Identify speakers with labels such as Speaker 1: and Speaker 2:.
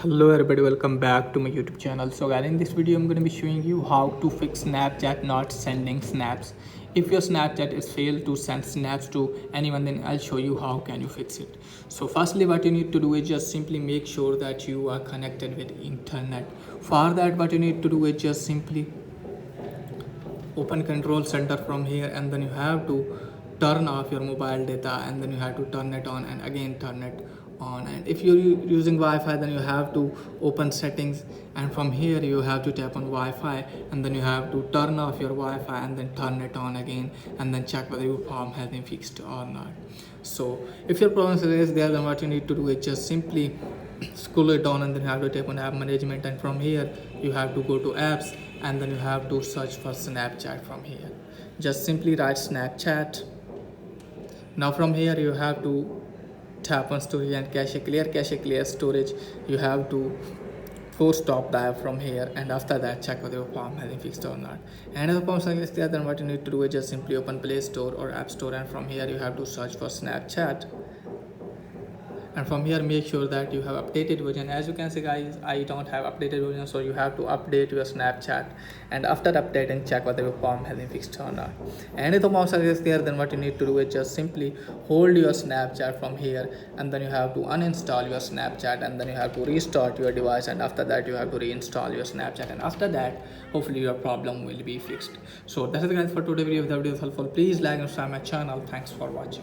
Speaker 1: Hello everybody, welcome back to my YouTube channel. So guys, in this video I'm going to be showing you how to fix Snapchat not sending snaps. If your Snapchat is failed to send snaps to anyone, then I'll show you how can you fix it. So firstly, what you need to do is just simply make sure that you are connected with internet. For that, what you need to do is just simply open control center from here, and then you have to turn off your mobile data, and then you have to turn it on and again turn it on. And if you're using Wi-Fi, then you have to open settings, and from here you have to tap on Wi-Fi, and then you have to turn off your Wi-Fi and then turn it on again, and then check whether your problem has been fixed or not. So if your problem is there, then what you need to do is just simply scroll it down, and then you have to tap on app management, and from here you have to go to apps, and then you have to search for Snapchat. From here just simply write Snapchat. Now from here you have to tap on storage and cache clear storage. You have to force stop dial from here, and after that check whether your problem has been fixed or not. And if the problem is there, then what you need to do is just simply open Play Store or App Store, and from here you have to search for Snapchat, and from here make sure that you have updated version. As you can see guys, I don't have updated version, so you have to update your Snapchat, and after updating check whether your problem has been fixed or not. And if the mouse is there, then what you need to do is just simply hold your Snapchat from here, and then you have to uninstall your Snapchat, and then you have to restart your device, and after that you have to reinstall your Snapchat, and after that hopefully your problem will be fixed. So that's it guys for today's video. If the video is helpful, please like and subscribe my channel. Thanks for watching.